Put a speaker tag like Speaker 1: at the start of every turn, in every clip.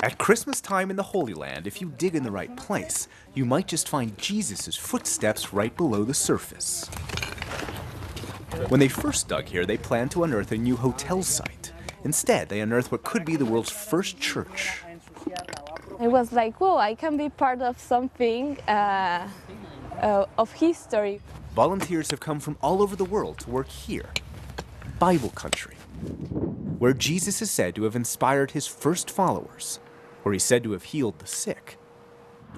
Speaker 1: At Christmas time in the Holy Land, if you dig in the right place, you might just find Jesus' footsteps right below the surface. When they first dug here, they planned to unearth a new hotel site. Instead, they unearthed what could be the world's first church.
Speaker 2: I was like, whoa, I can be part of something of history.
Speaker 1: Volunteers have come from all over the world to work here, Bible country, where Jesus is said to have inspired his first followers, where he's said to have healed the sick,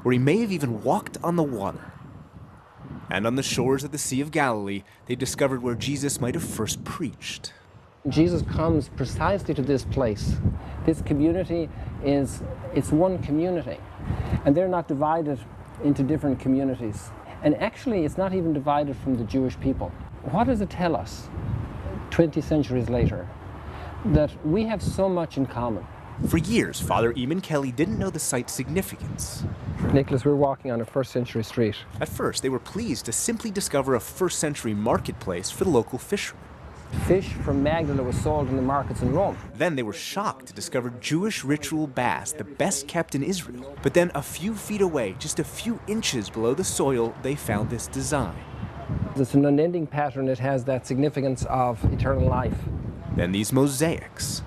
Speaker 1: where he may have even walked on the water. And on the shores of the Sea of Galilee, they discovered where Jesus might have first preached.
Speaker 3: Jesus comes precisely to this place. This community it's one community, and they're not divided into different communities. And actually, it's not even divided from the Jewish people. What does it tell us 20 centuries later? That we have so much in common.
Speaker 1: For years, Father Eamon Kelly didn't know the site's significance.
Speaker 3: Nicholas, we're walking on a first century street.
Speaker 1: At first, they were pleased to simply discover a first century marketplace for the local fishermen.
Speaker 3: Fish from Magdala was sold in the markets in Rome.
Speaker 1: Then they were shocked to discover Jewish ritual bass, the best kept in Israel. But then a few feet away, just a few inches below the soil, they found this design.
Speaker 3: It's an unending pattern. It has that significance of eternal life.
Speaker 1: Then these mosaics.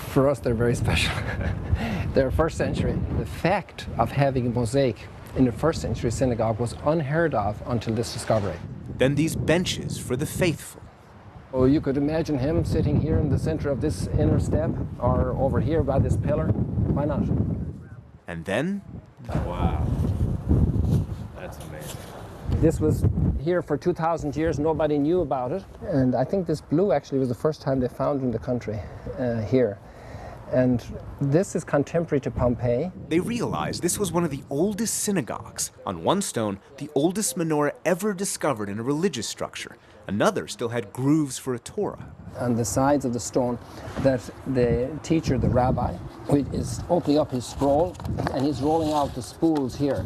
Speaker 3: For us, they're very special. They're first century. The fact of having a mosaic in the first century synagogue was unheard of until this discovery.
Speaker 1: Then these benches for the faithful.
Speaker 3: Oh, you could imagine him sitting here in the center of this inner step, or over here by this pillar. Why not?
Speaker 1: And then...
Speaker 4: Wow. That's amazing.
Speaker 3: This was here for 2,000 years. Nobody knew about it. And I think this blue actually was the first time they found in the country here. And this is contemporary to Pompeii.
Speaker 1: They realized this was one of the oldest synagogues. On one stone, the oldest menorah ever discovered in a religious structure. Another still had grooves for a Torah.
Speaker 3: On the sides of the stone, that the teacher, the rabbi, is opening up his scroll, and he's rolling out the spools here.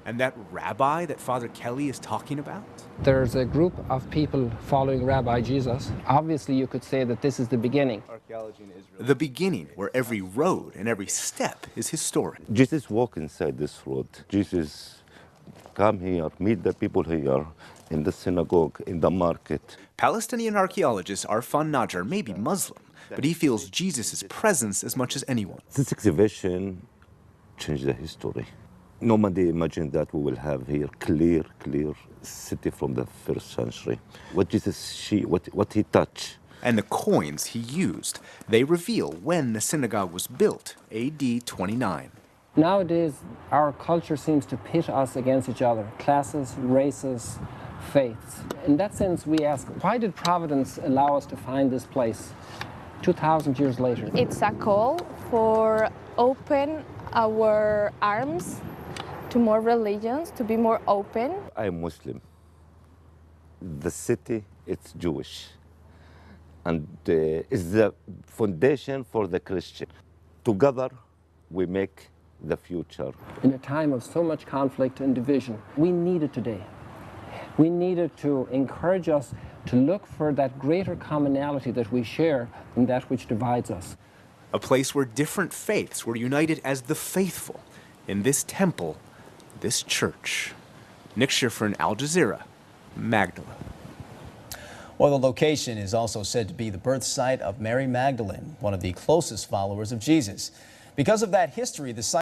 Speaker 1: And that rabbi that Father Kelly is talking about?
Speaker 3: There's a group of people following Rabbi Jesus. Obviously, you could say that this is the beginning.
Speaker 1: The beginning, where every road and every step is historic.
Speaker 5: Jesus walked inside this road. Jesus come here, meet the people here, in the synagogue, in the market.
Speaker 1: Palestinian archaeologist Arfan Najjar may be Muslim, but he feels Jesus' presence as much as anyone.
Speaker 5: This excavation changed the history. Nobody imagined that we will have here clear city from the first century. What Jesus, what he touched.
Speaker 1: And the coins he used, they reveal when the synagogue was built, AD 29.
Speaker 3: Nowadays, our culture seems to pit us against each other, classes, races, faiths. In that sense, we ask, why did Providence allow us to find this place 2,000 years later?
Speaker 2: It's a call for open our arms to more religions, to be more open.
Speaker 5: I'm Muslim. The city, it's Jewish. And it's the foundation for the Christian. Together, we make the future.
Speaker 3: In a time of so much conflict and division, we need it today. We need it to encourage us to look for that greater commonality that we share than that which divides us.
Speaker 1: A place where different faiths were united as the faithful in this temple, this church. Nick Schifrin, Al Jazeera, Magdala.
Speaker 4: Well, the location is also said to be the birth site of Mary Magdalene, one of the closest followers of Jesus. Because of that history, the site